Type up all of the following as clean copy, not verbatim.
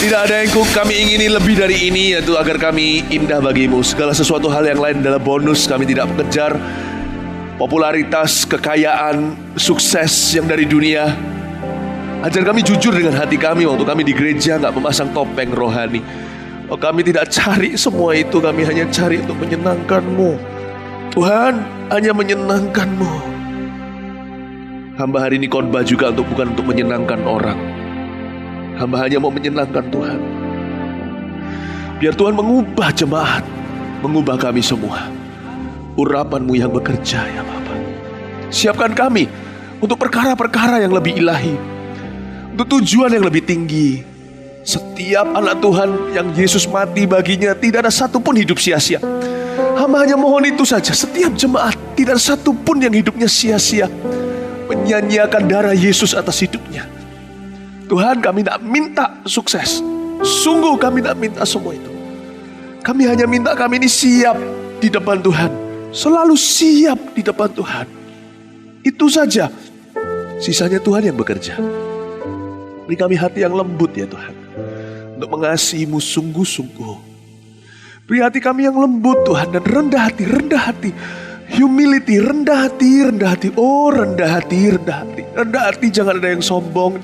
Tidak ada yang kami ingini lebih dari ini, yaitu agar kami indah bagimu. Segala sesuatu hal yang lain adalah bonus. Kami tidak mengejar popularitas, kekayaan, sukses yang dari dunia. Ajar kami jujur dengan hati kami waktu kami di gereja, gak memasang topeng rohani. Oh, kami tidak cari semua itu. Kami hanya cari untuk menyenangkan-Mu. Tuhan, hanya menyenangkan-Mu. Hamba hari ini khotbah juga bukan untuk menyenangkan orang. Hamba hanya mau menyenangkan Tuhan. Biar Tuhan mengubah jemaat, mengubah kami semua. Urapan-Mu yang bekerja ya Bapa. Siapkan kami untuk perkara-perkara yang lebih ilahi, untuk tujuan yang lebih tinggi. Setiap anak Tuhan yang Yesus mati baginya, tidak ada satupun hidup sia-sia. Hamba hanya mohon itu saja. Setiap jemaat, tidak ada satupun yang hidupnya sia-sia, menyanyiakan darah Yesus atas hidupnya. Tuhan, kami tidak minta sukses. Sungguh kami tidak minta semua itu. Kami hanya minta kami ini siap di depan Tuhan. Selalu siap di depan Tuhan. Itu saja. Sisanya Tuhan yang bekerja. Beri kami hati yang lembut ya Tuhan, untuk mengasihi-Mu sungguh-sungguh. Beri hati kami yang lembut Tuhan, dan rendah hati. Humility, rendah hati. Oh, rendah hati. Rendah hati, jangan ada yang sombong,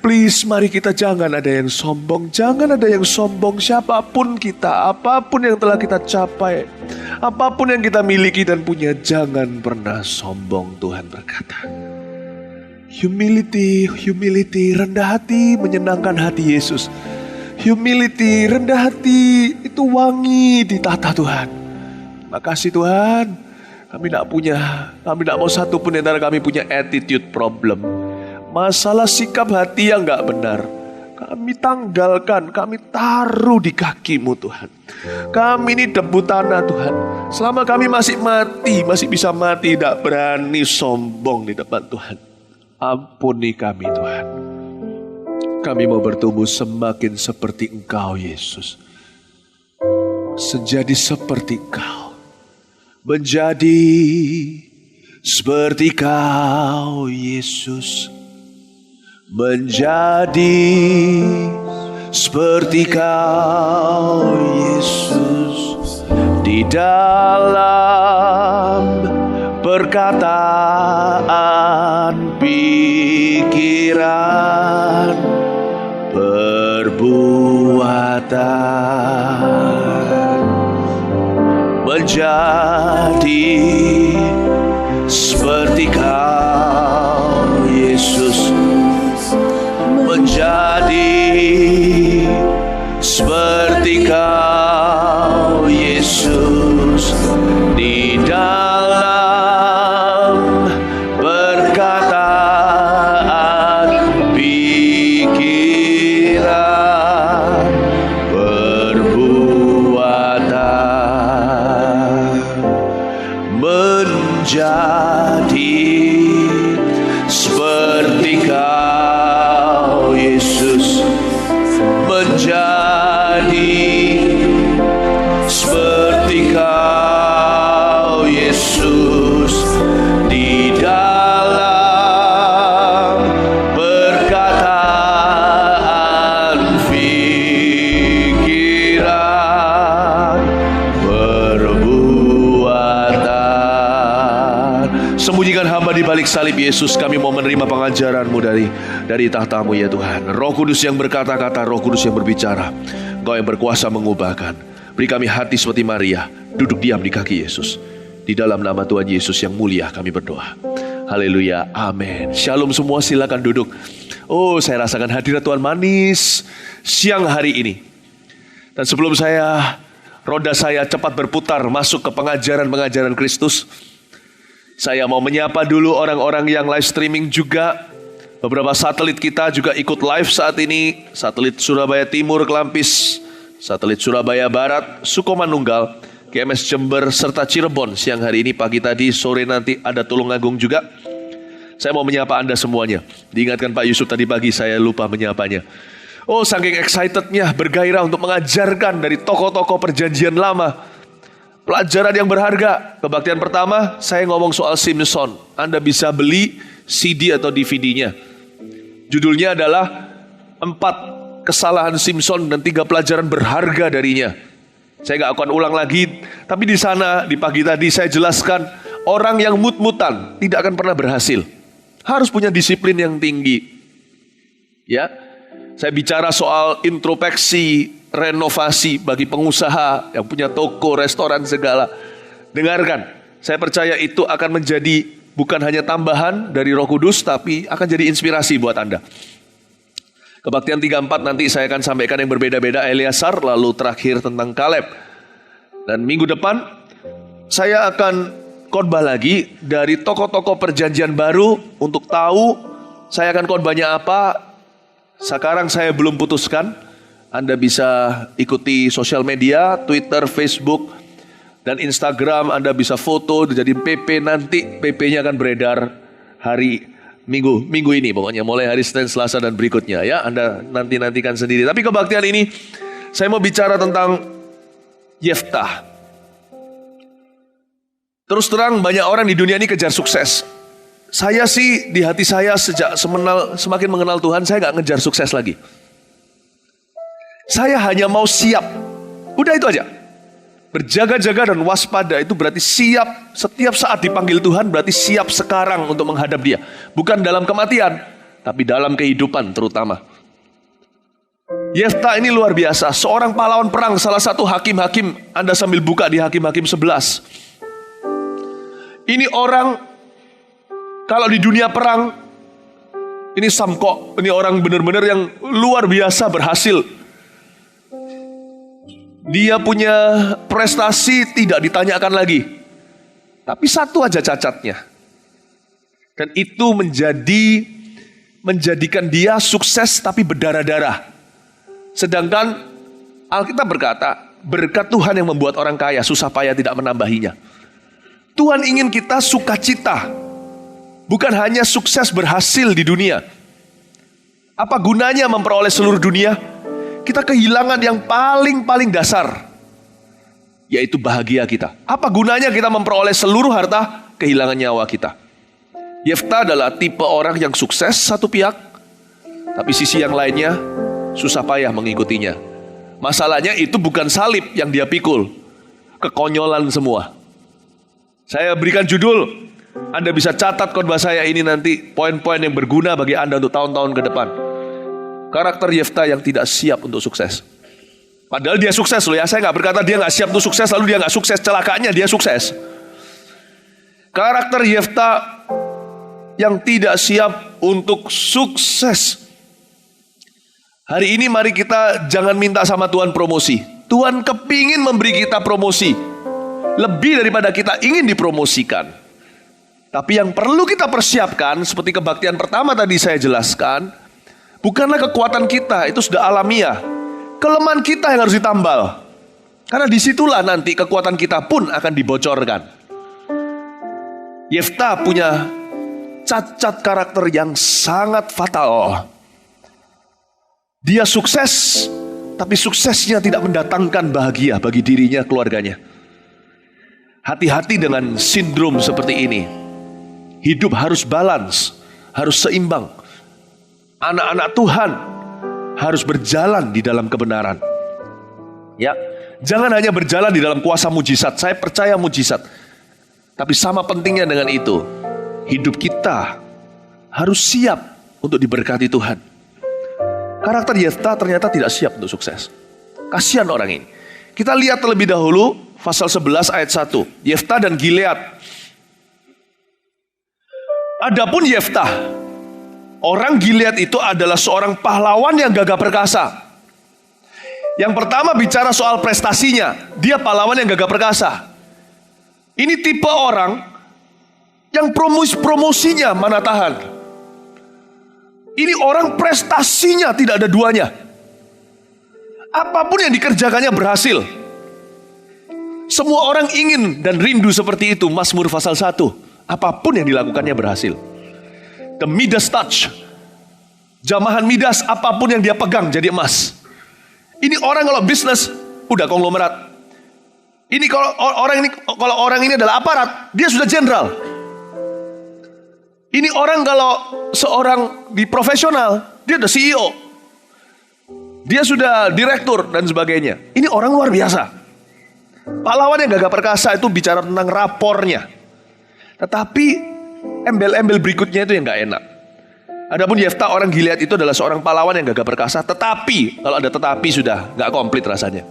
Please, mari kita jangan ada yang sombong. Jangan ada yang sombong, siapapun kita, apapun yang telah kita capai, apapun yang kita miliki dan punya, jangan pernah sombong, Tuhan berkata. Humility, rendah hati, menyenangkan hati Yesus. Humility, rendah hati, itu wangi di tata Tuhan. Makasih Tuhan, kami tidak mau satu pun antara kami punya attitude problem. Masalah sikap hati yang gak benar, kami tanggalkan, kami taruh di kaki-Mu Tuhan. Kami ini debu tanah Tuhan. Selama kami masih bisa mati, tidak berani sombong di depan Tuhan. Ampuni kami Tuhan. Kami mau bertumbuh semakin seperti Engkau Yesus. Menjadi seperti Engkau. Menjadi seperti Kau Yesus. Menjadi seperti Kau Yesus. Di dalam perkataan, pikiran, perbuatan. Menjadi seperti Kau Yesus. Menjadi seperti Kau Yesus. Di dalam perkataan, pikiran, perbuatan. Menjadi seperti Kau Yesus. Menjadi seperti Kau Yesus. Di dalam perkataan, pikiran, perbuatan. Sembunyikan hamba di balik salib Yesus. Kami mau menerima pengajaran-Mu dari tahta-Mu ya Tuhan. Roh Kudus yang berkata-kata, Roh Kudus yang berbicara, Engkau yang berkuasa mengubahkan. Beri kami hati seperti Maria, duduk diam di kaki Yesus. Di dalam nama Tuhan Yesus yang mulia kami berdoa. Haleluya, amin. Shalom semua, silakan duduk. Oh, saya rasakan hadirat Tuhan manis siang hari ini. Dan sebelum roda saya cepat berputar masuk ke pengajaran Kristus, saya mau menyapa dulu orang-orang yang live streaming juga. Beberapa satelit kita juga ikut live saat ini. Satelit Surabaya Timur, Kelampis, satelit Surabaya Barat, Sukomanunggal, GMS Jember, serta Cirebon. Siang hari ini, pagi tadi, sore nanti ada Tulungagung juga. Saya mau menyapa Anda semuanya. Diingatkan Pak Yusuf tadi pagi, saya lupa menyapanya. Oh, saking excitednya, bergairah untuk mengajarkan dari tokoh-tokoh perjanjian lama. Pelajaran yang berharga. Kebaktian pertama, saya ngomong soal Simpson. Anda bisa beli CD atau DVD-nya. Judulnya adalah 4 kesalahan Simpson dan 3 pelajaran berharga darinya. Saya gak akan ulang lagi, tapi di sana di pagi tadi saya jelaskan, orang yang mut-mutan tidak akan pernah berhasil. Harus punya disiplin yang tinggi. Ya, saya bicara soal introspeksi, renovasi bagi pengusaha yang punya toko, restoran segala. Dengarkan, saya percaya itu akan menjadi bukan hanya tambahan dari Roh Kudus, tapi akan jadi inspirasi buat Anda. Kebaktian 3-4 nanti saya akan sampaikan yang berbeda-beda, Eleazar, lalu terakhir tentang Kaleb. Dan minggu depan saya akan khotbah lagi dari tokoh-tokoh perjanjian baru untuk tahu saya akan khotbahnya apa. Sekarang saya belum putuskan. Anda bisa ikuti sosial media, Twitter, Facebook, dan Instagram. Anda bisa foto, jadi PP nanti. PP-nya akan beredar hari minggu ini pokoknya. Mulai hari Senin, Selasa, dan berikutnya ya. Anda nantikan sendiri. Tapi kebaktian ini, saya mau bicara tentang Yeftah. Terus terang banyak orang di dunia ini kejar sukses. Saya sih di hati saya sejak semakin mengenal Tuhan, saya gak ngejar sukses lagi. Saya hanya mau siap. Udah itu aja. Berjaga-jaga dan waspada itu berarti siap. Setiap saat dipanggil Tuhan berarti siap sekarang untuk menghadap Dia. Bukan dalam kematian, tapi dalam kehidupan terutama. Yeftah ini luar biasa. Seorang pahlawan perang, salah satu hakim-hakim. Anda sambil buka di Hakim-Hakim 11. Ini orang, kalau di dunia perang, ini samkok. Ini orang benar-benar yang luar biasa berhasil. Dia punya prestasi tidak ditanyakan lagi. Tapi satu aja cacatnya. Dan itu menjadikan dia sukses tapi berdarah-darah. Sedangkan Alkitab berkata, berkat Tuhan yang membuat orang kaya, susah payah tidak menambahinya. Tuhan ingin kita sukacita. Bukan hanya sukses berhasil di dunia. Apa gunanya memperoleh seluruh dunia? Kita kehilangan yang paling dasar, yaitu bahagia kita. Apa gunanya kita memperoleh seluruh harta, kehilangan nyawa kita? Yeftah adalah tipe orang yang sukses satu pihak, tapi sisi yang lainnya susah payah mengikutinya. Masalahnya itu bukan salib yang dia pikul, kekonyolan semua. Saya berikan judul, Anda bisa catat khotbah saya ini nanti, poin-poin yang berguna bagi Anda untuk tahun-tahun ke depan. Karakter Yeftah yang tidak siap untuk sukses. Padahal dia sukses loh ya. Saya gak berkata dia gak siap untuk sukses lalu dia gak sukses. Celakanya dia sukses. Karakter Yeftah yang tidak siap untuk sukses. Hari ini mari kita jangan minta sama Tuhan promosi. Tuhan kepingin memberi kita promosi. Lebih daripada kita ingin dipromosikan. Tapi yang perlu kita persiapkan, seperti kebaktian pertama tadi saya jelaskan, bukanlah kekuatan kita, itu sudah alamiah. Kelemahan kita yang harus ditambal. Karena disitulah nanti kekuatan kita pun akan dibocorkan. Yeftah punya cacat karakter yang sangat fatal. Dia sukses, tapi suksesnya tidak mendatangkan bahagia bagi dirinya, keluarganya. Hati-hati dengan sindrom seperti ini. Hidup harus balance, harus seimbang. Anak-anak Tuhan harus berjalan di dalam kebenaran. Ya, jangan hanya berjalan di dalam kuasa mujizat. Saya percaya mujizat. Tapi sama pentingnya dengan itu, hidup kita harus siap untuk diberkati Tuhan. Karakter Yeftah ternyata tidak siap untuk sukses. Kasihan orang ini. Kita lihat terlebih dahulu pasal 11 ayat 1. Yeftah dan Gilead. Adapun Yeftah, orang Gilead itu adalah seorang pahlawan yang gagah perkasa. Yang pertama bicara soal prestasinya. Dia pahlawan yang gagah perkasa. Ini tipe orang yang promosinya mana tahan. Ini orang prestasinya tidak ada duanya. Apapun yang dikerjakannya berhasil. Semua orang ingin dan rindu seperti itu. Mazmur pasal 1. Apapun yang dilakukannya berhasil. The Midas touch. Jamahan Midas, apapun yang dia pegang jadi emas. Ini orang kalau bisnis udah konglomerat. Ini kalau orang ini adalah aparat, dia sudah jenderal. Ini orang kalau seorang di profesional, dia udah CEO. Dia sudah direktur dan sebagainya. Ini orang luar biasa. Pahlawan yang gagah perkasa itu bicara tentang rapornya. Tetapi embel-embel berikutnya itu yang gak enak. Adapun Yefta orang Gilead itu adalah seorang pahlawan yang gagah perkasa. Tetapi, kalau ada tetapi sudah gak komplit rasanya.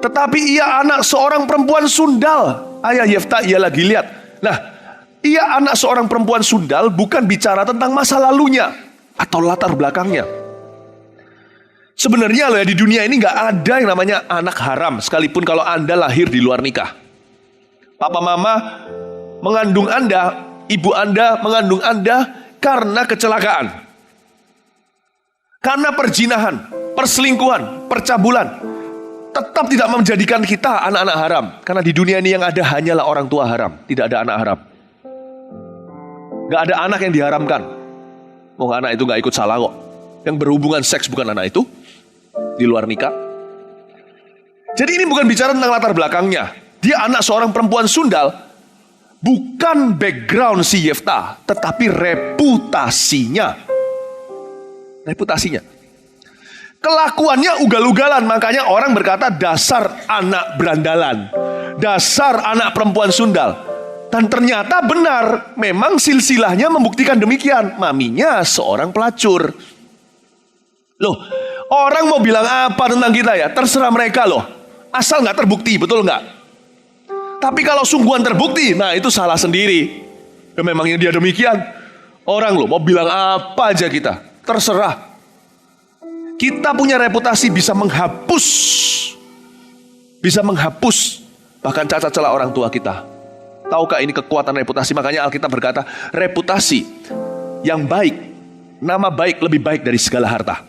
Tetapi ia anak seorang perempuan sundal. Ayah Yefta ialah Gilead. Nah, ia anak seorang perempuan sundal bukan bicara tentang masa lalunya atau latar belakangnya. Sebenarnya loh ya, di dunia ini gak ada yang namanya anak haram, sekalipun kalau Anda lahir di luar nikah. Papa mama mengandung Anda, ibu Anda mengandung Anda karena kecelakaan, karena perzinahan, perselingkuhan, percabulan. Tetap tidak menjadikan kita anak-anak haram. Karena di dunia ini yang ada hanyalah orang tua haram, tidak ada anak haram. Gak ada anak yang diharamkan. Anak itu gak ikut salah kok. Yang berhubungan seks bukan anak itu di luar nikah. Jadi ini bukan bicara tentang latar belakangnya. Dia anak seorang perempuan sundal. Bukan background si Yefta, tetapi reputasinya. Reputasinya. Kelakuannya ugal-ugalan, makanya orang berkata dasar anak berandalan, dasar anak perempuan sundal. Dan ternyata benar, memang silsilahnya membuktikan demikian. Maminya seorang pelacur. Loh, orang mau bilang apa tentang kita ya, terserah mereka loh. Asal gak terbukti, betul gak? Tapi kalau sungguhan terbukti, nah itu salah sendiri. Ya memangnya dia demikian. Orang loh mau bilang apa aja kita, terserah. Kita punya reputasi bisa menghapus bahkan cacat celah orang tua kita. Tahukah ini kekuatan reputasi? Makanya Alkitab berkata, reputasi yang baik, nama baik lebih baik dari segala harta.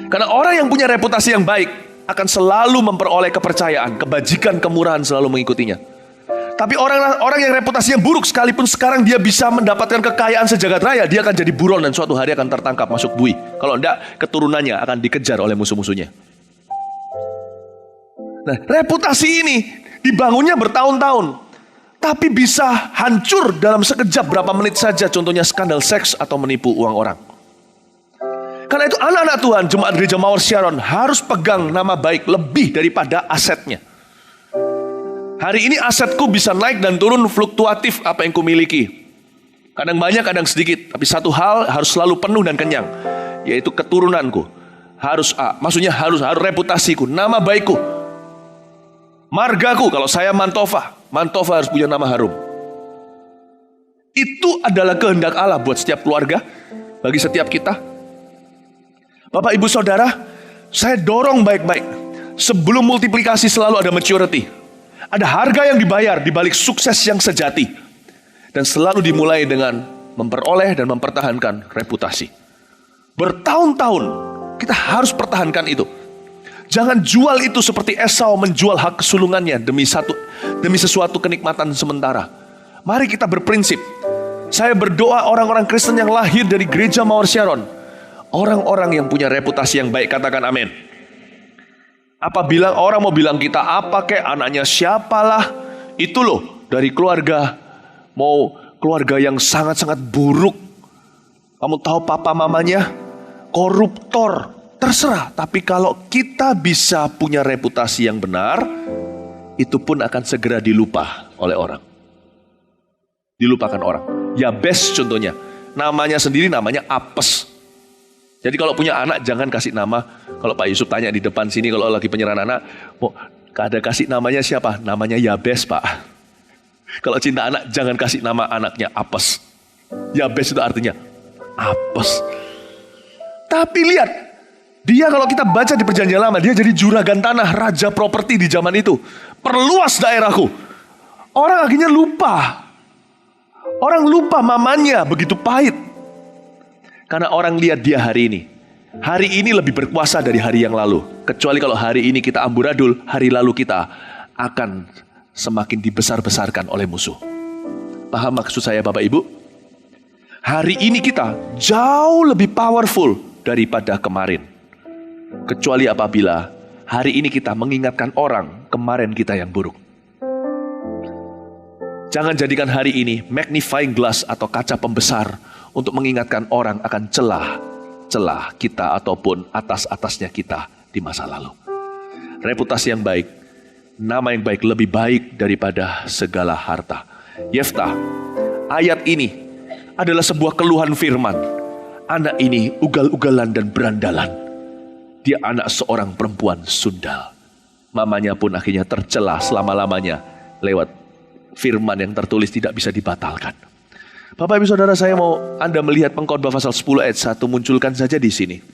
Karena orang yang punya reputasi yang baik akan selalu memperoleh kepercayaan, kebajikan, kemurahan selalu mengikutinya. Tapi orang yang reputasinya buruk, sekalipun sekarang dia bisa mendapatkan kekayaan sejagat raya, dia akan jadi buron dan suatu hari akan tertangkap masuk bui. Kalau enggak, keturunannya akan dikejar oleh musuh-musuhnya. Nah, reputasi ini dibangunnya bertahun-tahun, tapi bisa hancur dalam sekejap berapa menit saja. Contohnya skandal seks atau menipu uang orang. Karena itu anak-anak Tuhan, jemaat gereja Mawar Sharon harus pegang nama baik lebih daripada asetnya. Hari ini asetku bisa naik dan turun, fluktuatif apa yang kumiliki. Kadang banyak, kadang sedikit. Tapi satu hal harus selalu penuh dan kenyang, yaitu keturunanku. Harus harus reputasiku, nama baikku. Margaku, kalau saya Mantova harus punya nama harum. Itu adalah kehendak Allah buat setiap keluarga, bagi setiap kita. Bapak, Ibu, Saudara, saya dorong baik-baik. Sebelum multiplikasi selalu ada maturity. Ada harga yang dibayar di balik sukses yang sejati. Dan selalu dimulai dengan memperoleh dan mempertahankan reputasi. Bertahun-tahun kita harus pertahankan itu. Jangan jual itu seperti Esau menjual hak kesulungannya demi sesuatu kenikmatan sementara. Mari kita berprinsip. Saya berdoa orang-orang Kristen yang lahir dari gereja Mawar Sharon, orang-orang yang punya reputasi yang baik, katakan amin. Apabila orang mau bilang kita apa kek, anaknya siapalah, itu loh dari keluarga, mau keluarga yang sangat-sangat buruk. Kamu tahu papa mamanya koruptor, terserah. Tapi kalau kita bisa punya reputasi yang benar, itu pun akan segera dilupa oleh orang. Dilupakan orang. Yabes contohnya, namanya sendiri namanya apes. Jadi kalau punya anak jangan kasih nama. Kalau Pak Yusuf tanya di depan sini, kalau lagi penyerahan anak, mau ada kasih namanya siapa? Namanya Yabes, Pak. Kalau cinta anak jangan kasih nama anaknya apes. Yabes itu artinya apes. Tapi lihat, dia kalau kita baca di perjanjian lama, dia jadi juragan tanah, raja properti di zaman itu. Perluas daerahku. Orang akhirnya lupa. Orang lupa mamanya begitu pahit. Karena orang lihat dia hari ini. Hari ini lebih berkuasa dari hari yang lalu. Kecuali kalau hari ini kita amburadul, hari lalu kita akan semakin dibesar-besarkan oleh musuh. Paham maksud saya Bapak Ibu? Hari ini kita jauh lebih powerful daripada kemarin. Kecuali apabila hari ini kita mengingatkan orang kemarin kita yang buruk. Jangan jadikan hari ini magnifying glass atau kaca pembesar untuk mengingatkan orang akan celah tercela kita ataupun atas-atasnya kita di masa lalu. Reputasi yang baik, nama yang baik lebih baik daripada segala harta. Yeftah, ayat ini adalah sebuah keluhan firman. Anak ini ugal-ugalan dan berandalan. Dia anak seorang perempuan sundal. Mamanya pun akhirnya tercela selama-lamanya lewat firman yang tertulis tidak bisa dibatalkan. Bapak Ibu Saudara, saya mau Anda melihat Pengkhotbah pasal 10 ayat 1, munculkan saja di sini.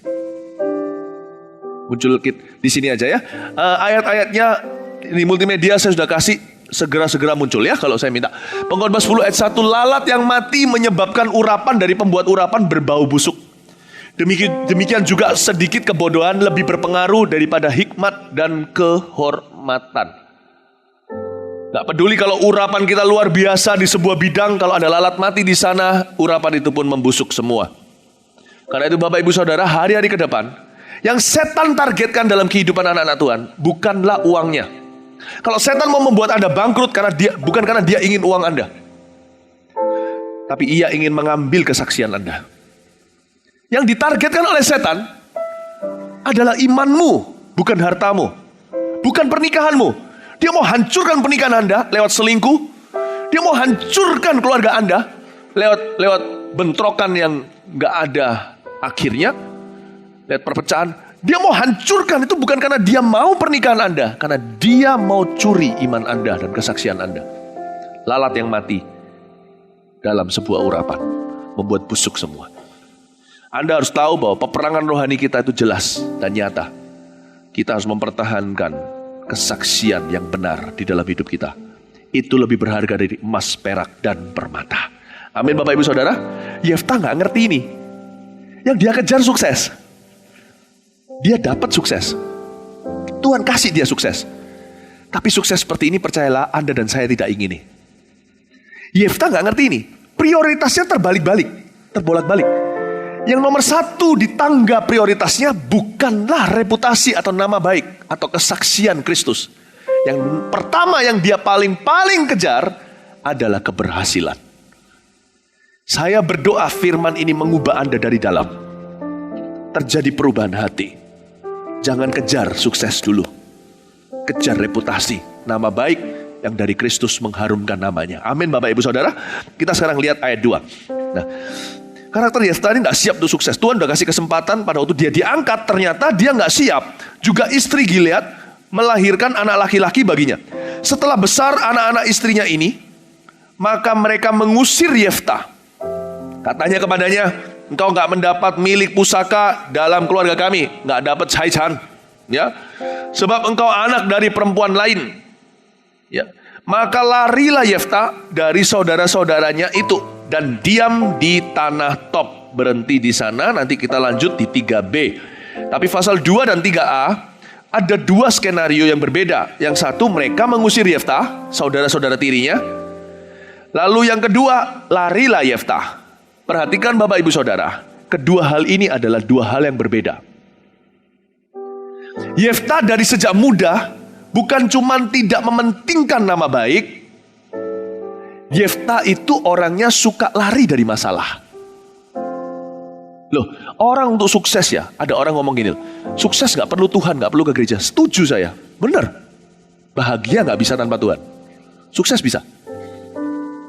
Muncul di sini aja ya. Ayat-ayatnya di multimedia saya sudah kasih, segera muncul ya kalau saya minta. Pengkhotbah 10 ayat 1, lalat yang mati menyebabkan urapan dari pembuat urapan berbau busuk. Demikian juga sedikit kebodohan lebih berpengaruh daripada hikmat dan kehormatan. Gak peduli kalau urapan kita luar biasa di sebuah bidang, kalau ada lalat mati di sana, urapan itu pun membusuk semua. Karena itu Bapak Ibu Saudara, hari-hari ke depan, yang setan targetkan dalam kehidupan anak-anak Tuhan, bukanlah uangnya. Kalau setan mau membuat Anda bangkrut, bukan karena dia ingin uang Anda, tapi ia ingin mengambil kesaksian Anda. Yang ditargetkan oleh setan adalah imanmu, bukan hartamu, bukan pernikahanmu. Dia mau hancurkan pernikahan Anda lewat selingkuh. Dia mau hancurkan keluarga Anda lewat bentrokan yang gak ada akhirnya, lewat perpecahan. Dia mau hancurkan itu bukan karena dia mau pernikahan Anda, karena dia mau curi iman Anda dan kesaksian Anda. Lalat yang mati dalam sebuah urapan membuat busuk semua. Anda harus tahu bahwa peperangan rohani kita itu jelas dan nyata. Kita harus mempertahankan kesaksian yang benar di dalam hidup kita. Itu lebih berharga dari emas, perak, dan permata. Amin Bapak Ibu Saudara. Yeftah gak ngerti ini. Yang dia kejar sukses. Dia dapat sukses. Tuhan kasih dia sukses. Tapi sukses seperti ini percayalah Anda dan saya tidak ingini. Yeftah gak ngerti ini. Prioritasnya terbolak-balik. Yang nomor satu di tangga prioritasnya bukanlah reputasi atau nama baik atau kesaksian Kristus. Yang pertama yang dia paling kejar adalah keberhasilan. Saya berdoa firman ini mengubah Anda dari dalam. Terjadi perubahan hati. Jangan kejar sukses dulu. Kejar reputasi, nama baik yang dari Kristus mengharumkan namanya. Amin Bapak Ibu Saudara. Kita sekarang lihat ayat 2. Nah, karakter Yeftah ini gak siap untuk sukses. Tuhan udah kasih kesempatan pada waktu dia diangkat, ternyata dia gak siap. Juga istri Gilead melahirkan anak laki-laki baginya. Setelah besar anak-anak istrinya ini, maka mereka mengusir Yeftah. Katanya kepadanya, engkau gak mendapat milik pusaka dalam keluarga kami. Gak dapat caican. Ya, sebab engkau anak dari perempuan lain. Ya, maka larilah Yeftah dari saudara-saudaranya itu dan diam di tanah Top. Berhenti di sana, nanti kita lanjut di 3B. Tapi pasal 2 dan 3A ada dua skenario yang berbeda. Yang satu mereka mengusir Yeftah, saudara-saudara tirinya. Lalu yang kedua, larilah Yeftah. Perhatikan Bapak Ibu Saudara, kedua hal ini adalah dua hal yang berbeda. Yeftah dari sejak muda bukan cuma tidak mementingkan nama baik, Yeftah itu orangnya suka lari dari masalah. Loh, orang untuk sukses ya, ada orang ngomong gini, sukses gak perlu Tuhan, gak perlu ke gereja. Setuju saya, benar. Bahagia gak bisa tanpa Tuhan. Sukses bisa.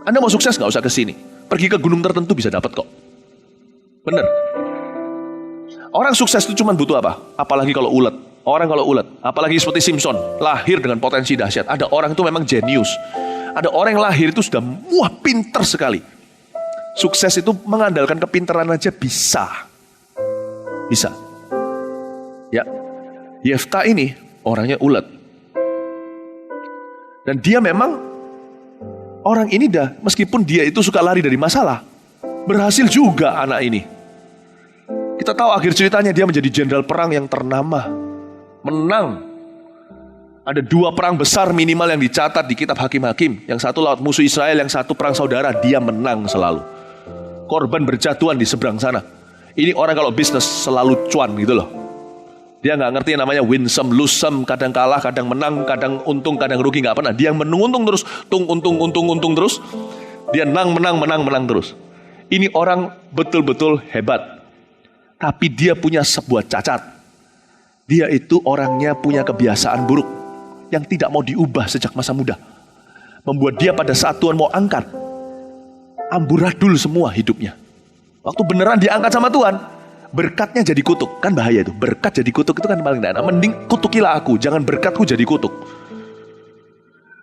Anda mau sukses gak usah ke sini. Pergi ke gunung tertentu bisa dapat kok. Benar. Orang sukses itu cuma butuh apa? Apalagi kalau ulet. Orang kalau ulet, apalagi seperti Simpson, lahir dengan potensi dahsyat. Ada orang itu memang jenius. Ada orang yang lahir itu sudah pinter sekali. Sukses itu mengandalkan kepintaran aja bisa. Bisa. Ya. Yeftah ini orangnya ulet. Dan dia memang orang ini meskipun dia itu suka lari dari masalah, berhasil juga anak ini. Kita tahu akhir ceritanya dia menjadi jenderal perang yang ternama. Menang. Ada 2 perang besar minimal yang dicatat di kitab Hakim-Hakim. Yang satu lawan musuh Israel, yang satu perang saudara. Dia menang selalu. Korban berjatuhan di seberang sana. Ini orang kalau bisnis selalu cuan gitu loh. Dia gak ngerti yang namanya win some, lose some. Kadang kalah, kadang menang, kadang untung, kadang rugi. Gak pernah. Dia menuntung terus. Untung terus. Dia menang terus. Ini orang betul-betul hebat. Tapi dia punya sebuah cacat. Dia itu orangnya punya kebiasaan buruk yang tidak mau diubah sejak masa muda. Membuat dia pada saat Tuhan mau angkat, amburadul semua hidupnya. Waktu beneran diangkat sama Tuhan, berkatnya jadi kutuk. Kan bahaya itu, berkat jadi kutuk itu kan paling tidak enak. Mending kutukilah aku, jangan berkatku jadi kutuk.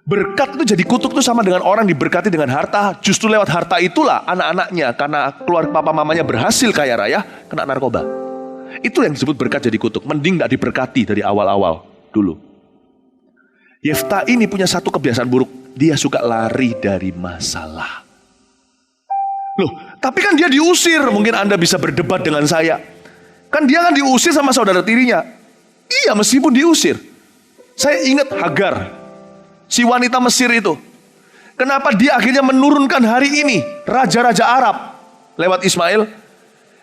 Berkat itu jadi kutuk itu sama dengan orang diberkati dengan harta. Justru lewat harta itulah anak-anaknya, karena keluarga papa mamanya berhasil kaya raya, kena narkoba. Itu yang disebut berkat jadi kutuk. Mending gak diberkati dari awal-awal dulu. Yefta ini punya satu kebiasaan buruk. Dia suka lari dari masalah. Loh, tapi kan dia diusir. Mungkin Anda bisa berdebat dengan saya. Kan dia kan diusir sama saudara tirinya. Iya, meskipun diusir. Saya ingat Hagar, si wanita Mesir itu. Kenapa dia akhirnya menurunkan hari ini raja-raja Arab lewat Ismail?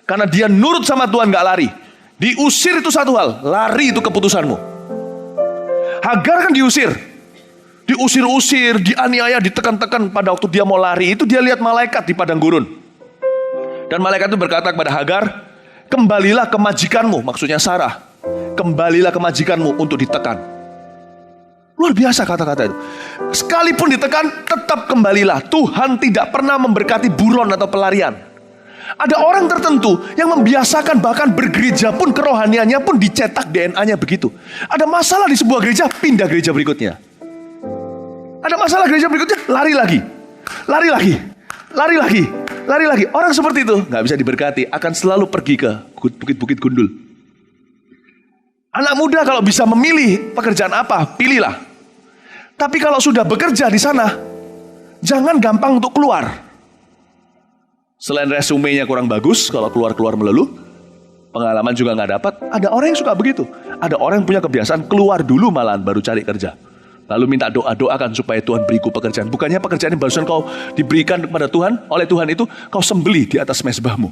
Karena dia nurut sama Tuhan, gak lari. Diusir itu satu hal, lari itu keputusanmu. Hagar kan diusir, diusir-usir, dianiaya, ditekan-tekan. Pada waktu dia mau lari itu dia lihat malaikat di padang gurun. Dan malaikat itu berkata kepada Hagar, kembalilah ke majikanmu, maksudnya Sarah. Kembalilah ke majikanmu untuk ditekan. Luar biasa kata-kata itu. Sekalipun ditekan, tetap kembalilah. Tuhan tidak pernah memberkati buron atau pelarian. Ada orang tertentu yang membiasakan bahkan bergereja pun kerohaniannya pun dicetak DNA-nya begitu. Ada masalah di sebuah gereja, pindah gereja berikutnya. Ada masalah gereja berikutnya, lari lagi. Lari lagi. Lari lagi. Lari lagi. Orang seperti itu gak bisa diberkati, akan selalu pergi ke bukit-bukit gundul. Anak muda kalau bisa memilih pekerjaan apa, pilihlah. Tapi kalau sudah bekerja di sana, jangan gampang untuk keluar. Selain resumenya kurang bagus, kalau keluar-keluar melulu, pengalaman juga gak dapat. Ada orang yang suka begitu. Ada orang yang punya kebiasaan keluar dulu malahan baru cari kerja. Lalu minta doa-doakan supaya Tuhan beriku pekerjaan. Bukannya pekerjaan yang barusan kau diberikan kepada Tuhan, oleh Tuhan itu kau sembelih di atas mezbahmu.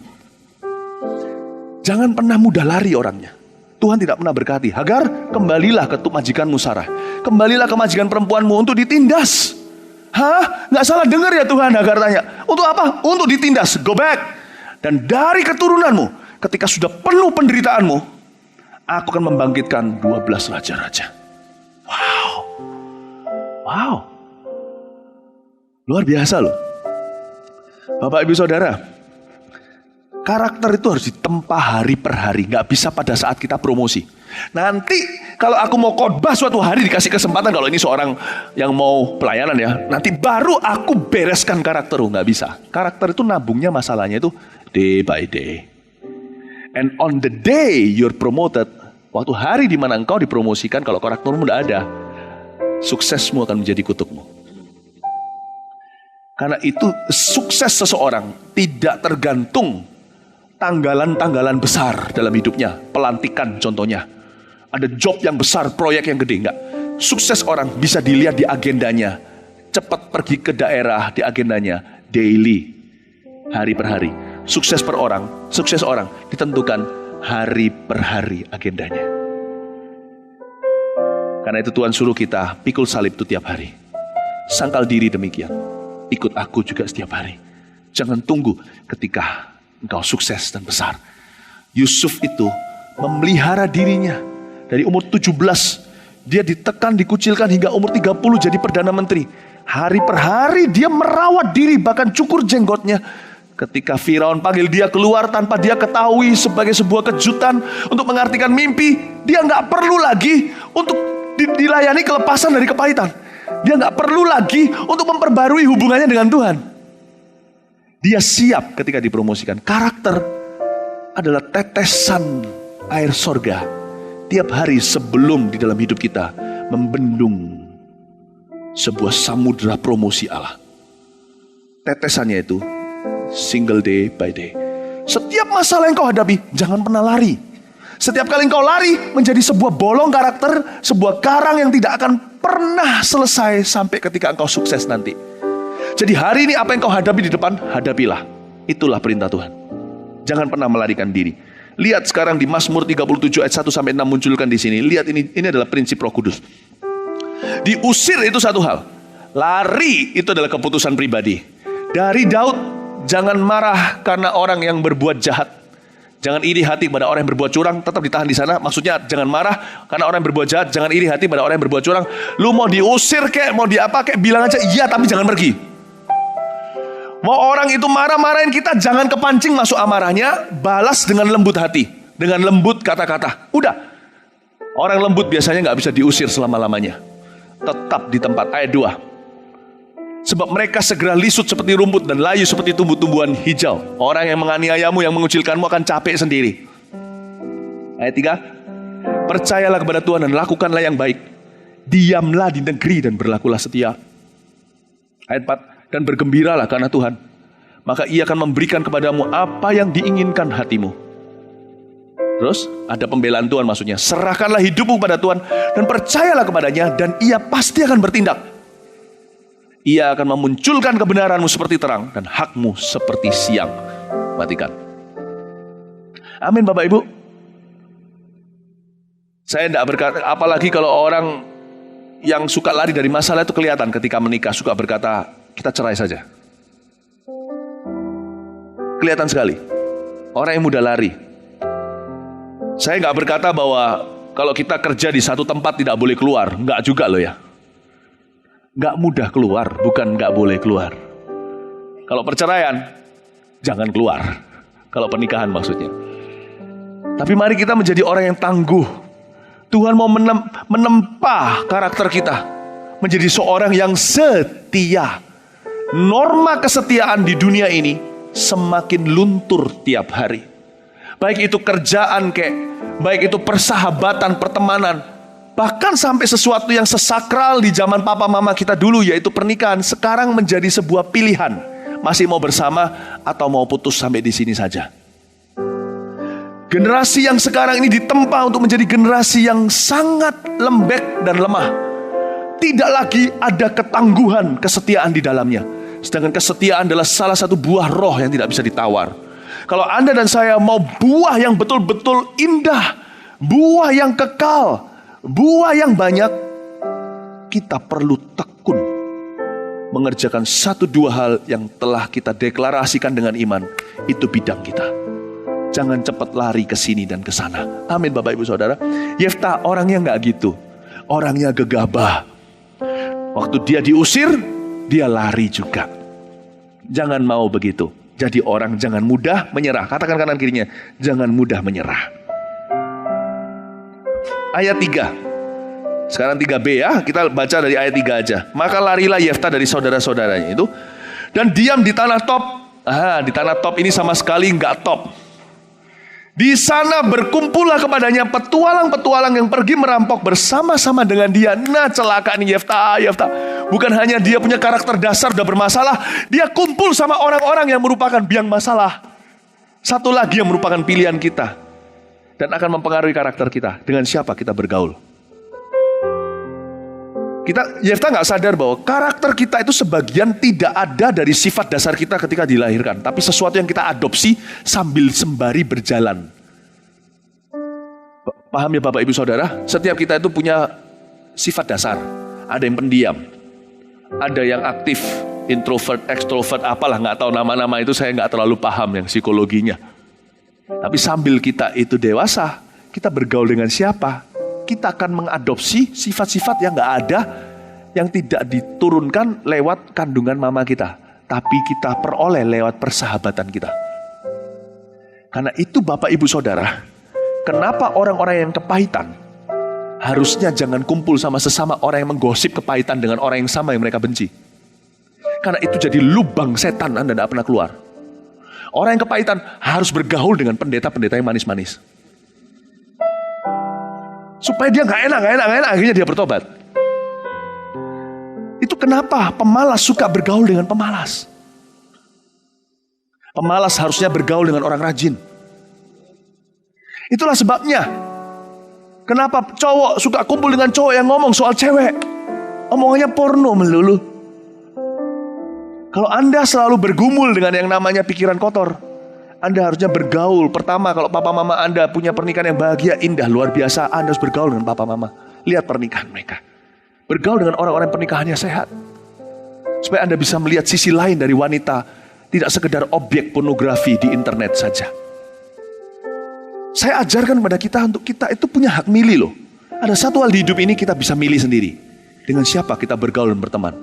Jangan pernah mudah lari orangnya. Tuhan tidak pernah berkati. Hagar, kembalilah ke majikanmu Sarah. Kembalilah ke majikan perempuanmu untuk ditindas. Hah? Gak salah dengar ya Tuhan? Hagar tanya. Untuk apa? Untuk ditindas. Go back. Dan dari keturunanmu, ketika sudah penuh penderitaanmu, aku akan membangkitkan 12 raja-raja. Wow. Wow. Luar biasa loh. Bapak Ibu Saudara, karakter itu harus ditempa hari per hari. Gak bisa pada saat kita promosi. Nanti kalau aku mau khotbah suatu hari dikasih kesempatan, kalau ini seorang yang mau pelayanan ya, nanti baru aku bereskan karaktermu. Gak bisa. Karakter itu nabungnya masalahnya itu day by day. And on the day you're promoted, waktu hari dimana engkau dipromosikan, kalau karaktermu udah ada, suksesmu akan menjadi kutukmu. Karena itu sukses seseorang tidak tergantung tanggalan-tanggalan besar dalam hidupnya. Pelantikan contohnya. Ada job yang besar, proyek yang gede. Enggak. Sukses orang bisa dilihat di agendanya. Cepat pergi ke daerah di agendanya. Daily. Hari per hari. Sukses orang ditentukan hari per hari agendanya. Karena itu Tuhan suruh kita pikul salib itu tiap hari. Sangkal diri demikian. Ikut aku juga setiap hari. Jangan tunggu ketika engkau sukses dan besar. Yusuf itu memelihara dirinya. Dari umur 17, dia ditekan, dikucilkan hingga umur 30 jadi Perdana Menteri. Hari per hari dia merawat diri, bahkan cukur jenggotnya. Ketika Firaun panggil dia keluar tanpa dia ketahui sebagai sebuah kejutan untuk mengartikan mimpi, dia gak perlu lagi untuk dilayani kelepasan dari kepahitan. Dia gak perlu lagi untuk memperbarui hubungannya dengan Tuhan. Dia siap ketika dipromosikan. Karakter adalah tetesan air sorga tiap hari sebelum di dalam hidup kita membendung sebuah samudra promosi Allah. Tetesannya itu single day by day. Setiap masalah yang kau hadapi, jangan pernah lari. Setiap kali kau lari menjadi sebuah bolong karakter, sebuah karang yang tidak akan pernah selesai sampai ketika engkau sukses nanti. Jadi hari ini apa yang kau hadapi di depan, hadapilah. Itulah perintah Tuhan. Jangan pernah melarikan diri. Lihat sekarang di Mazmur 37 ayat 1-6 munculkan di sini. Lihat ini adalah prinsip Roh Kudus. Diusir itu satu hal. Lari itu adalah keputusan pribadi. Dari Daud, jangan marah karena orang yang berbuat jahat. Jangan iri hati kepada orang yang berbuat curang, tetap ditahan di sana. Maksudnya jangan marah karena orang yang berbuat jahat. Jangan iri hati pada orang yang berbuat curang. Lu mau diusir kek, mau diapa kek, bilang aja iya tapi jangan pergi. Mau orang itu marah-marahin kita, jangan kepancing masuk amarahnya. Balas dengan lembut hati, dengan lembut kata-kata. Udah. Orang lembut biasanya gak bisa diusir selama-lamanya. Tetap di tempat. Ayat 2. Sebab mereka segera lisut seperti rumput dan layu seperti tumbuh-tumbuhan hijau. Orang yang menganiayamu, yang mengucilkanmu akan capek sendiri. Ayat 3. Percayalah kepada Tuhan dan lakukanlah yang baik. Diamlah di negeri dan berlakulah setia. Ayat 4. Dan bergembiralah karena Tuhan. Maka ia akan memberikan kepadamu apa yang diinginkan hatimu. Terus ada pembelaan Tuhan maksudnya. Serahkanlah hidupmu pada Tuhan dan percayalah kepadanya dan ia pasti akan bertindak. Ia akan memunculkan kebenaranmu seperti terang dan hakmu seperti siang. Perhatikan. Amin Bapak Ibu. Saya tidak berkata, apalagi kalau orang yang suka lari dari masalah itu kelihatan ketika menikah, suka berkata, kita cerai saja. Kelihatan sekali. Orang yang mudah lari. Saya nggak berkata bahwa kalau kita kerja di satu tempat tidak boleh keluar. Nggak juga loh ya. Nggak mudah keluar, bukan nggak boleh keluar. Kalau perceraian, jangan keluar. Kalau pernikahan maksudnya. Tapi mari kita menjadi orang yang tangguh. Tuhan mau menempa karakter kita. Menjadi seorang yang setia. Norma kesetiaan di dunia ini semakin luntur tiap hari. Baik itu kerjaan baik itu persahabatan, pertemanan. Bahkan sampai sesuatu yang sesakral di zaman papa mama kita dulu, yaitu pernikahan, sekarang menjadi sebuah pilihan. Masih mau bersama atau mau putus sampai di sini saja. Generasi yang sekarang ini ditempa untuk menjadi generasi yang sangat lembek dan lemah. Tidak lagi ada ketangguhan, kesetiaan di dalamnya. Sedangkan kesetiaan adalah salah satu buah roh yang tidak bisa ditawar. Kalau Anda dan saya mau buah yang betul-betul indah, buah yang kekal, buah yang banyak, kita perlu tekun mengerjakan 1-2 hal yang telah kita deklarasikan dengan iman. Itu bidang kita. Jangan cepat lari ke sini dan ke sana. Amin Bapak Ibu Saudara. Yefta orangnya nggak gitu. Orangnya gegabah. Waktu dia diusir, dia lari juga. Jangan mau begitu. Jadi orang jangan mudah menyerah. Katakan kanan kirinya, jangan mudah menyerah. Ayat 3. Sekarang 3b ya, kita baca dari ayat 3 aja. Maka larilah Yefta dari saudara-saudaranya itu dan diam di tanah Top. Di tanah Top ini sama sekali nggak top. Di sana berkumpullah kepadanya petualang-petualang yang pergi merampok bersama-sama dengan dia. Nah celaka nih Yefta. Bukan hanya dia punya karakter dasar udah bermasalah, dia kumpul sama orang-orang yang merupakan biang masalah. Satu lagi yang merupakan pilihan kita dan akan mempengaruhi karakter kita. Dengan siapa kita bergaul? Yefta gak sadar bahwa karakter kita itu sebagian tidak ada dari sifat dasar kita ketika dilahirkan. Tapi sesuatu yang kita adopsi sambil sembari berjalan. Paham ya Bapak Ibu Saudara? Setiap kita itu punya sifat dasar. Ada yang pendiam, ada yang aktif, introvert, extrovert, apalah gak tahu nama-nama itu, saya gak terlalu paham yang psikologinya. Tapi sambil kita itu dewasa, kita bergaul dengan siapa? Kita akan mengadopsi sifat-sifat yang gak ada, yang tidak diturunkan lewat kandungan mama kita, tapi kita peroleh lewat persahabatan kita. Karena itu Bapak Ibu Saudara, kenapa orang-orang yang kepahitan harusnya jangan kumpul sama sesama orang yang menggosip kepahitan dengan orang yang sama yang mereka benci. Karena itu jadi lubang setan, Anda tidak pernah keluar. Orang yang kepahitan harus bergaul dengan pendeta-pendeta yang manis-manis. Supaya dia gak enak, akhirnya dia bertobat. Itu kenapa pemalas suka bergaul dengan pemalas. Pemalas harusnya bergaul dengan orang rajin. Itulah sebabnya kenapa cowok suka kumpul dengan cowok yang ngomong soal cewek. Omongannya porno melulu. Kalau Anda selalu bergumul dengan yang namanya pikiran kotor, Anda harusnya bergaul. Pertama, kalau papa mama Anda punya pernikahan yang bahagia, indah, luar biasa, Anda harus bergaul dengan papa mama. Lihat pernikahan mereka. Bergaul dengan orang-orang yang pernikahannya sehat. Supaya Anda bisa melihat sisi lain dari wanita. Tidak sekedar objek pornografi di internet saja. Saya ajarkan kepada kita untuk kita itu punya hak milih loh. Ada satu hal di hidup ini kita bisa milih sendiri. Dengan siapa kita bergaul dan berteman.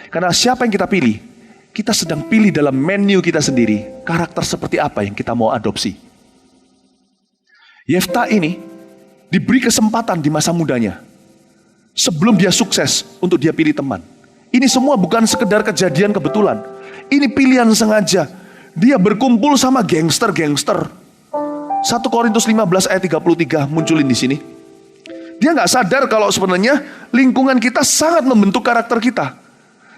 Karena siapa yang kita pilih, kita sedang pilih dalam menu kita sendiri. Karakter seperti apa yang kita mau adopsi. Yefta ini diberi kesempatan di masa mudanya. Sebelum dia sukses untuk dia pilih teman. Ini semua bukan sekedar kejadian kebetulan. Ini pilihan sengaja. Dia berkumpul sama gangster-gangster. 1 Korintus 15 ayat 33 munculin di sini. Dia nggak sadar kalau sebenarnya lingkungan kita sangat membentuk karakter kita.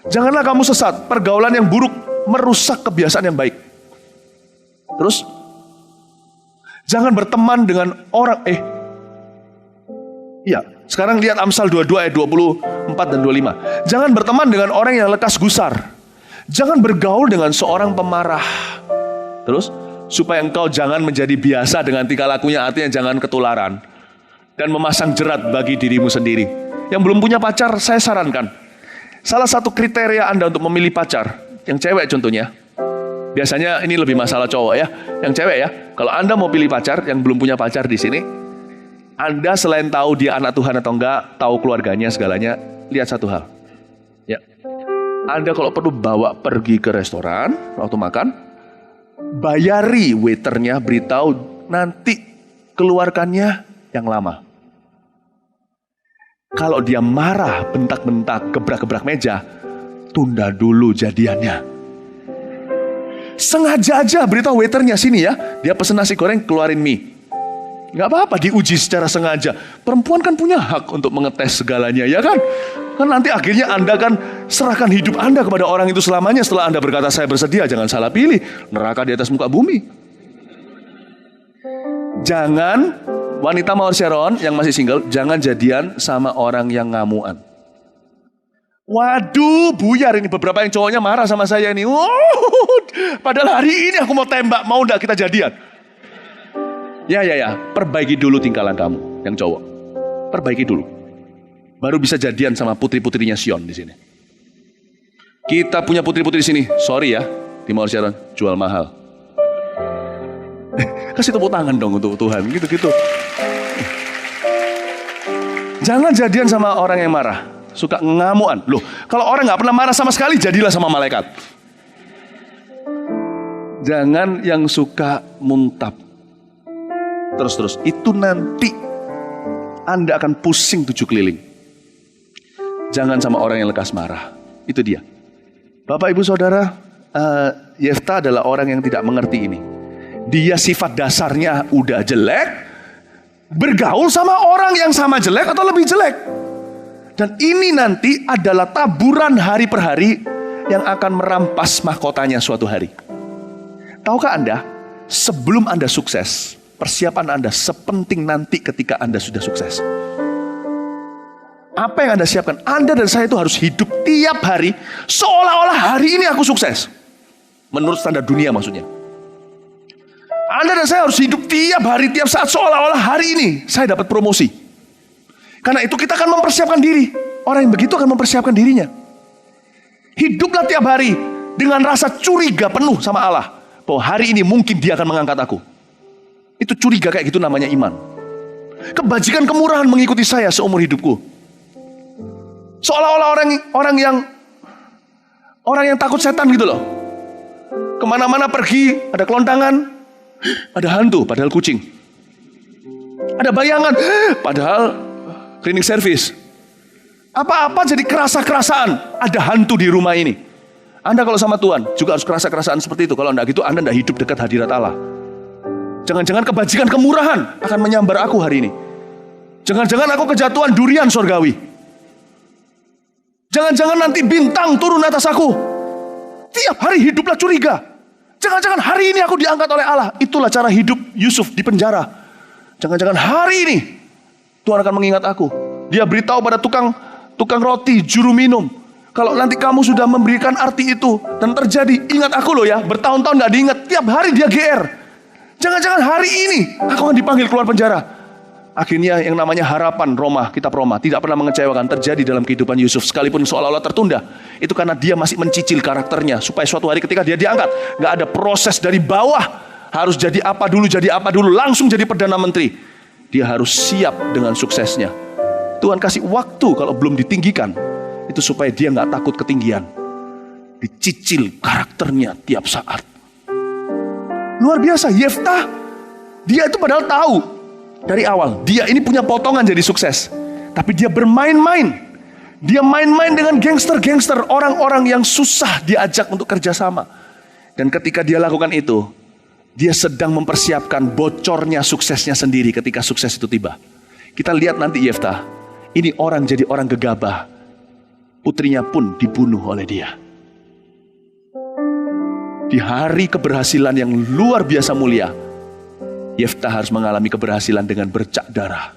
Janganlah kamu sesat, pergaulan yang buruk merusak kebiasaan yang baik. Terus, jangan berteman dengan orang, sekarang lihat Amsal 22 ayat 24 dan 25. Jangan berteman dengan orang yang lekas gusar. Jangan bergaul dengan seorang pemarah. Terus, supaya engkau jangan menjadi biasa dengan tingkah lakunya, artinya jangan ketularan. Dan memasang jerat bagi dirimu sendiri. Yang belum punya pacar, saya sarankan. Salah satu kriteria Anda untuk memilih pacar, yang cewek contohnya. Biasanya ini lebih masalah cowok ya. Yang cewek ya, kalau Anda mau pilih pacar, yang belum punya pacar di sini, Anda selain tahu dia anak Tuhan atau enggak, tahu keluarganya segalanya, lihat satu hal. Ya. Anda kalau perlu bawa pergi ke restoran, waktu makan, bayari waiternya, beritahu nanti keluarkannya yang lama. Kalau dia marah, bentak-bentak, gebrak-gebrak meja, tunda dulu jadiannya. Sengaja aja beritahu waiternya, sini ya, dia pesen nasi goreng, keluarin mie. Gak apa-apa diuji secara sengaja. Perempuan kan punya hak untuk mengetes segalanya, ya kan? Kan nanti akhirnya Anda kan serahkan hidup Anda kepada orang itu selamanya. Setelah Anda berkata saya bersedia, jangan salah pilih. Neraka di atas muka bumi. Jangan, wanita Mawar Sharon yang masih single, jangan jadian sama orang yang ngamuan. Waduh, buyar ini beberapa yang cowoknya marah sama saya ini. Padahal hari ini aku mau tembak, mau enggak kita jadian? Ya, perbaiki dulu tingkalan kamu yang cowok. Perbaiki dulu. Baru bisa jadian sama putri-putrinya Sion di sini. Kita punya putri-putri di sini. Sorry ya, di Mawar Sharon jual mahal. Kasih tepuk tangan dong untuk Tuhan, gitu-gitu. Jangan jadian sama orang yang marah, suka ngamuan. Loh, kalau orang nggak pernah marah sama sekali, jadilah sama malaikat. Jangan yang suka muntap. Terus-terus, itu nanti Anda akan pusing 7 keliling. Jangan sama orang yang lekas marah. Itu dia. Bapak, Ibu, Saudara, Yefta adalah orang yang tidak mengerti ini. Dia sifat dasarnya udah jelek, bergaul sama orang yang sama jelek atau lebih jelek. Dan ini nanti adalah taburan hari per hari yang akan merampas mahkotanya suatu hari. Tahukah Anda, sebelum Anda sukses, persiapan Anda sepenting nanti ketika Anda sudah sukses. Apa yang Anda siapkan? Anda dan saya itu harus hidup tiap hari seolah-olah hari ini aku sukses. Menurut standar dunia maksudnya. Anda dan saya harus hidup tiap hari, tiap saat seolah-olah hari ini saya dapat promosi. Karena itu kita akan mempersiapkan diri. Orang yang begitu akan mempersiapkan dirinya. Hiduplah tiap hari dengan rasa curiga penuh sama Allah. Bahwa hari ini mungkin dia akan mengangkat aku. Itu curiga kayak gitu namanya iman. Kebajikan kemurahan mengikuti saya seumur hidupku. Seolah-olah orang yang takut setan gitu loh. Kemana-mana pergi, ada kelontangan. Ada hantu, padahal kucing. Ada bayangan, padahal cleaning service. Apa-apa jadi kerasa-kerasaan. Ada hantu di rumah ini. Anda kalau sama Tuhan juga harus kerasa-kerasaan seperti itu. Kalau enggak gitu, Anda enggak hidup dekat hadirat Allah. Jangan-jangan kebajikan kemurahan akan menyambar aku hari ini. Jangan-jangan aku kejatuhan durian sorgawi. Jangan-jangan nanti bintang turun atas aku. Tiap hari hiduplah curiga. Jangan-jangan hari ini aku diangkat oleh Allah. Itulah cara hidup Yusuf di penjara. Jangan-jangan hari ini Tuhan akan mengingat aku. Dia beritahu pada tukang roti, juru minum. Kalau nanti kamu sudah memberikan arti itu dan terjadi, ingat aku loh ya. Bertahun-tahun gak diingat, tiap hari dia GR. Jangan-jangan hari ini aku akan dipanggil keluar penjara. Akhirnya yang namanya harapan kitab Roma tidak pernah mengecewakan terjadi dalam kehidupan Yusuf. Sekalipun seolah-olah tertunda. Itu karena dia masih mencicil karakternya. Supaya suatu hari ketika dia diangkat, gak ada proses dari bawah harus jadi apa dulu, langsung jadi Perdana Menteri. Dia harus siap dengan suksesnya. Tuhan kasih waktu kalau belum ditinggikan, itu supaya dia gak takut ketinggian. Dicicil karakternya tiap saat. Luar biasa, Yeftah, dia itu padahal tahu dari awal, dia ini punya potongan jadi sukses. Tapi dia bermain-main. Dia main-main dengan gangster-gangster, orang-orang yang susah diajak untuk kerjasama. Dan ketika dia lakukan itu, dia sedang mempersiapkan bocornya suksesnya sendiri ketika sukses itu tiba. Kita lihat nanti Yeftah, ini orang jadi orang gegabah. Putrinya pun dibunuh oleh dia. Di hari keberhasilan yang luar biasa mulia, Yeftah harus mengalami keberhasilan dengan bercak darah.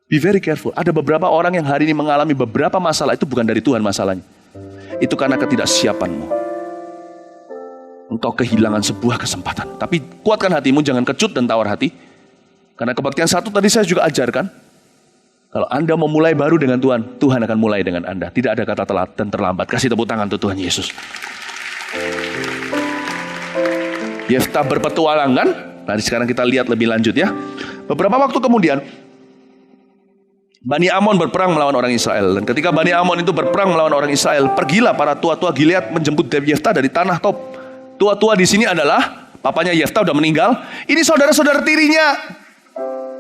Be very careful. Ada beberapa orang yang hari ini mengalami beberapa masalah, itu bukan dari Tuhan masalahnya. Itu karena ketidaksiapanmu. Engkau kehilangan sebuah kesempatan. Tapi kuatkan hatimu, jangan kecut dan tawar hati. Karena kebaktian satu tadi saya juga ajarkan. Kalau Anda mau mulai baru dengan Tuhan, Tuhan akan mulai dengan Anda. Tidak ada kata telat dan terlambat. Kasih tepuk tangan untuk Tuhan Yesus. Yeftah berpetualangan. Nah, sekarang kita lihat lebih lanjut ya. Beberapa waktu kemudian, Bani Amon berperang melawan orang Israel. Dan ketika Bani Amon itu berperang melawan orang Israel, pergilah para tua-tua Gilead menjemput Yeftah dari tanah Tob. Tua-tua di sini adalah papanya Yeftah udah meninggal. Ini saudara-saudara tirinya.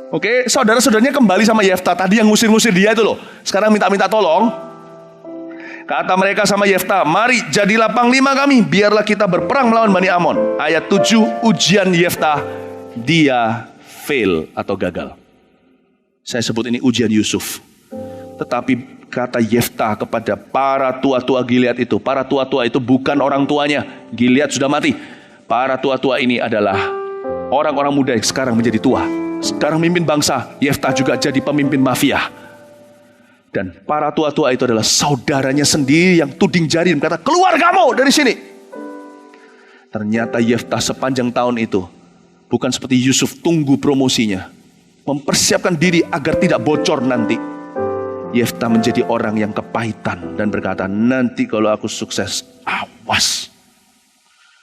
Oke, saudara-saudaranya kembali sama Yeftah. Tadi yang ngusir-ngusir dia itu loh. Sekarang minta-minta tolong. Kata mereka sama Yeftah, mari jadilah panglima kami, biarlah kita berperang melawan Bani Amon. Ayat 7, ujian Yeftah, dia fail atau gagal. Saya sebut ini ujian Yusuf. Tetapi kata Yeftah kepada para tua-tua Gilead itu, para tua-tua itu bukan orang tuanya, Gilead sudah mati. Para tua-tua ini adalah orang-orang muda yang sekarang menjadi tua. Sekarang memimpin bangsa, Yeftah juga jadi pemimpin mafia. Dan para tua-tua itu adalah saudaranya sendiri yang tuding jari dan berkata, keluar kamu dari sini. Ternyata Yeftah sepanjang tahun itu bukan seperti Yusuf tunggu promosinya, mempersiapkan diri agar tidak bocor nanti. Yeftah menjadi orang yang kepahitan dan berkata, nanti kalau aku sukses, awas.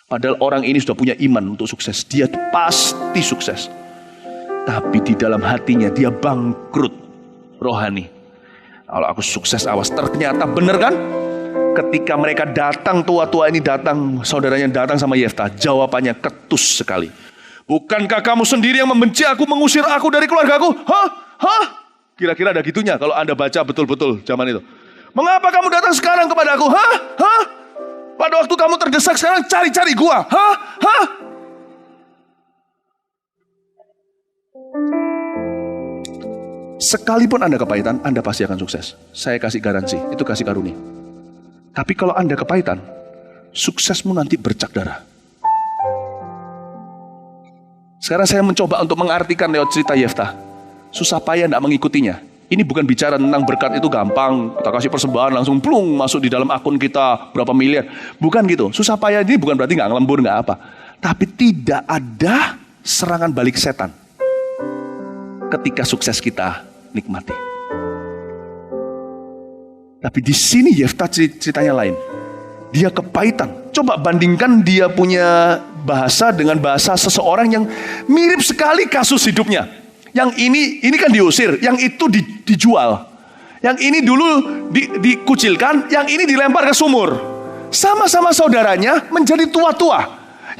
Padahal orang ini sudah punya iman untuk sukses. Dia pasti sukses. Tapi di dalam hatinya dia bangkrut rohani. Kalau aku sukses, awas. Ternyata benar kan? Ketika mereka datang, tua-tua ini datang, saudaranya datang sama Yeftah, jawabannya ketus sekali. Bukankah kamu sendiri yang membenci aku, mengusir aku dari keluargaku? Hah? Kira-kira ada gitunya kalau Anda baca betul-betul zaman itu. Mengapa kamu datang sekarang kepada aku? Hah? Pada waktu kamu terdesak, sekarang cari-cari gua. Hah? Sekalipun Anda kepahitan, Anda pasti akan sukses. Saya kasih garansi, itu kasih karunia. Tapi kalau Anda kepahitan, suksesmu nanti bercak darah. Sekarang saya mencoba untuk mengartikan lewat cerita Yeftah. Susah payah tidak mengikutinya. Ini bukan bicara tentang berkat itu gampang. Kita kasih persembahan langsung plung masuk di dalam akun kita berapa miliar. Bukan gitu. Susah payah ini bukan berarti nggak ngelembur, nggak apa. Tapi tidak ada serangan balik setan ketika sukses kita nikmati. Tapi di sini Yeftah ceritanya lain. Dia kepahitan. Coba bandingkan dia punya bahasa dengan bahasa seseorang yang mirip sekali kasus hidupnya. Yang ini kan diusir, yang itu dijual. Yang ini dulu dikucilkan, yang ini dilempar ke sumur. Sama-sama saudaranya menjadi tua-tua.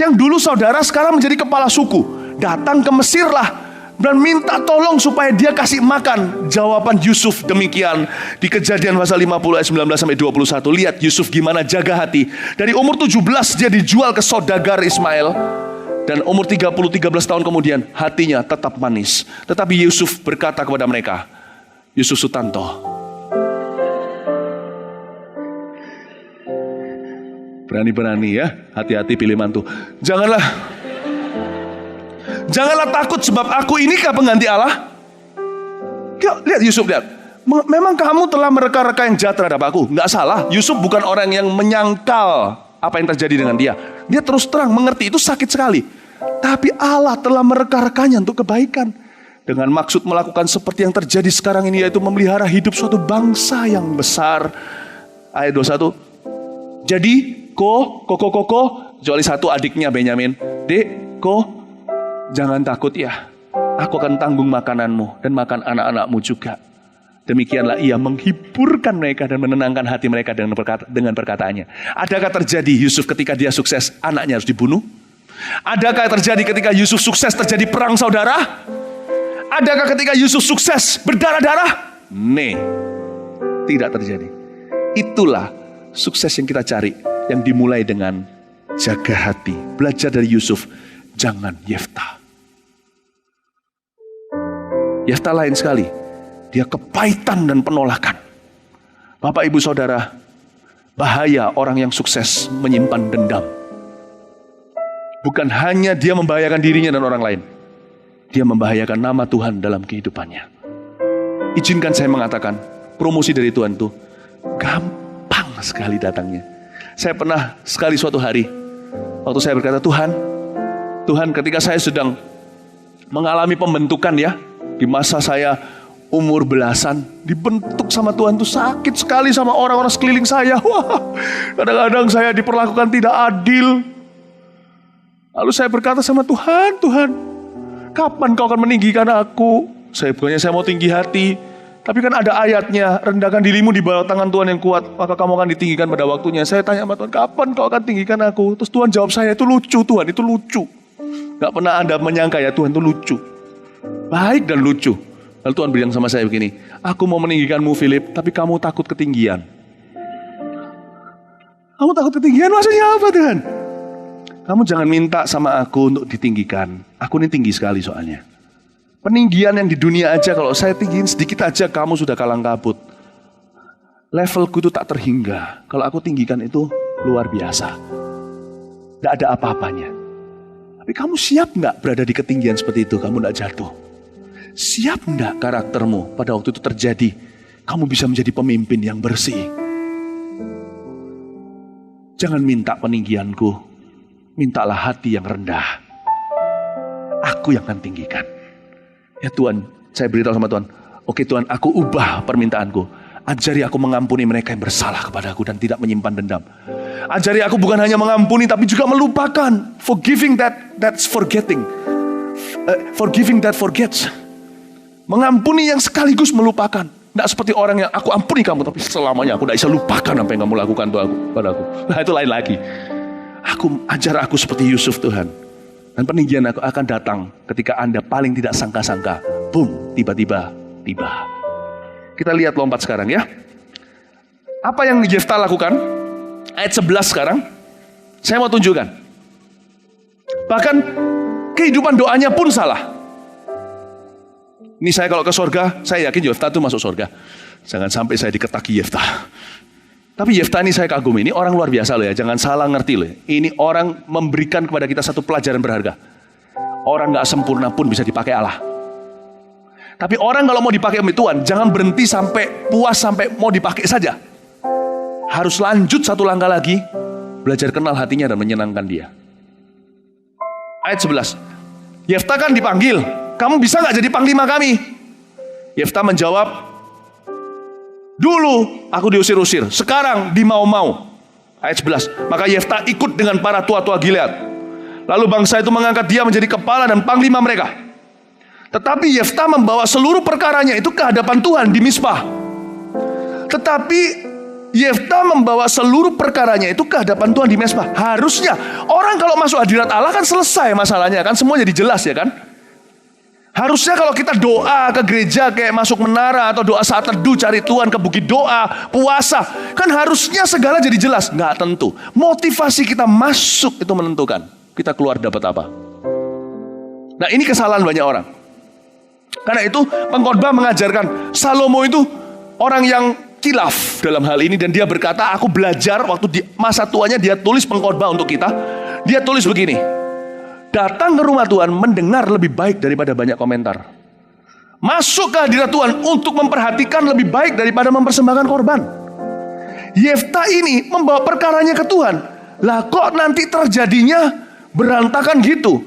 Yang dulu saudara sekarang menjadi kepala suku. Datang ke Mesir lah dan minta tolong supaya dia kasih makan. Jawaban Yusuf demikian. Di Kejadian pasal 50 ayat 19-21. Lihat Yusuf gimana jaga hati. Dari umur 17 dia dijual ke saudagar Ismail. Dan umur 13 tahun kemudian hatinya tetap manis. Tetapi Yusuf berkata kepada mereka, Yusuf Sutanto, berani-berani ya, hati-hati pilih mantu. Janganlah takut sebab aku inikah pengganti Allah. Lihat Yusuf, lihat. Memang kamu telah mereka-reka yang jahat terhadap aku. Nggak salah, Yusuf bukan orang yang menyangkal apa yang terjadi dengan dia. Dia terus terang mengerti itu sakit sekali. Tapi Allah telah mereka-rekanya untuk kebaikan. Dengan maksud melakukan seperti yang terjadi sekarang ini, yaitu memelihara hidup suatu bangsa yang besar. Ayat 21. Jadi, koko, kecuali satu adiknya Benyamin. Dek, Ko, jangan takut ya. Aku akan tanggung makananmu dan makan anak-anakmu juga. Demikianlah ia menghiburkan mereka dan menenangkan hati mereka dengan perkataannya. Adakah terjadi Yusuf ketika dia sukses, anaknya harus dibunuh? Adakah terjadi ketika Yusuf sukses terjadi perang saudara? Adakah ketika Yusuf sukses berdarah-darah? Tidak terjadi. Itulah sukses yang kita cari, yang dimulai dengan jaga hati. Belajar dari Yusuf, jangan Yefta. Yefta lain sekali. Dia kepahitan dan penolakan. Bapak, ibu, saudara, bahaya orang yang sukses menyimpan dendam. Bukan hanya dia membahayakan dirinya dan orang lain, dia membahayakan nama Tuhan dalam kehidupannya. Izinkan saya mengatakan, promosi dari Tuhan itu gampang sekali datangnya. Saya pernah sekali suatu hari, waktu saya berkata, Tuhan, ketika saya sedang mengalami pembentukan ya, di masa saya umur belasan, dibentuk sama Tuhan tuh sakit sekali sama orang-orang sekeliling saya. Wah, kadang-kadang saya diperlakukan tidak adil. Lalu saya berkata sama Tuhan, kapan kau akan meninggikan aku? Saya mau tinggi hati, tapi kan ada ayatnya, rendahkan dirimu di bawah tangan Tuhan yang kuat, maka kamu akan ditinggikan pada waktunya. Saya tanya sama Tuhan, kapan kau akan tinggikan aku? Terus Tuhan jawab saya, itu lucu Tuhan, itu lucu. Gak pernah Anda menyangka ya Tuhan itu lucu. Baik dan lucu. Lalu Tuhan bilang sama saya begini, aku mau meninggikanmu Philip, tapi kamu takut ketinggian. Kamu takut ketinggian maksudnya apa Tuhan? Kamu jangan minta sama aku untuk ditinggikan. Aku ini tinggi sekali soalnya. Peninggian yang di dunia aja, kalau saya tinggiin sedikit aja kamu sudah kalang kabut. Levelku itu tak terhingga. Kalau aku tinggikan itu luar biasa. Tidak ada apa-apanya. Tapi kamu siap gak berada di ketinggian seperti itu? Kamu gak jatuh. Siap enggak karaktermu pada waktu itu terjadi? Kamu bisa menjadi pemimpin yang bersih. Jangan minta peninggianku, mintalah hati yang rendah. Aku yang akan tinggikan. Ya Tuhan, saya beritahu sama Tuhan, oke Tuhan, aku ubah permintaanku. Ajari aku mengampuni mereka yang bersalah kepadaku dan tidak menyimpan dendam. Ajari aku bukan hanya mengampuni tapi juga melupakan. Forgiving that's forgetting. Forgiving that forgets. Mengampuni yang sekaligus melupakan. Tidak seperti orang yang aku ampuni kamu, tapi selamanya aku tidak bisa lupakan apa yang kamu lakukan padaku. Nah itu lain lagi. Ajar aku seperti Yusuf Tuhan. Dan peninggian aku akan datang ketika Anda paling tidak sangka-sangka. Boom, tiba-tiba tiba. Kita lihat lompat sekarang ya. Apa yang Yefta lakukan? Ayat 11 sekarang. Saya mau tunjukkan. Bahkan kehidupan doanya pun salah. Ini saya kalau ke surga, saya yakin Yefta itu masuk surga. Jangan sampai saya diketaki Yefta. Tapi Yefta ini saya kagum, ini orang luar biasa loh ya. Jangan salah ngerti loh ya. Ini orang memberikan kepada kita satu pelajaran berharga. Orang gak sempurna pun bisa dipakai Allah. Tapi orang kalau mau dipakai oleh Tuhan, jangan berhenti sampai puas sampai mau dipakai saja. Harus lanjut satu langkah lagi, belajar kenal hatinya dan menyenangkan dia. Ayat 11. Yefta kan dipanggil, kamu bisa gak jadi panglima kami? Yefta menjawab, dulu aku diusir-usir, sekarang dimau-mau. Ayat 11. Maka Yefta ikut dengan para tua-tua Gilead. Lalu bangsa itu mengangkat dia menjadi kepala dan panglima mereka. Tetapi Yefta membawa seluruh perkaranya itu ke hadapan Tuhan di Mizpah. Tetapi Yefta membawa seluruh perkaranya itu ke hadapan Tuhan di Mizpah. Harusnya orang kalau masuk hadirat Allah kan selesai masalahnya kan, semua jadi jelas ya kan. Harusnya kalau kita doa ke gereja kayak masuk menara atau doa saat teduh cari Tuhan ke bukit doa, puasa, kan harusnya segala jadi jelas. Nggak tentu. Motivasi kita masuk itu menentukan kita keluar dapat apa. Nah ini kesalahan banyak orang. Karena itu pengkhotbah mengajarkan Salomo itu orang yang kilaf dalam hal ini, dan dia berkata, aku belajar waktu di masa tuanya dia tulis pengkhotbah untuk kita. Dia tulis begini, datang ke rumah Tuhan mendengar lebih baik daripada banyak komentar. Masuk ke hadirat Tuhan untuk memperhatikan lebih baik daripada mempersembahkan korban. Yefta ini membawa perkaranya ke Tuhan. Lah kok nanti terjadinya berantakan gitu?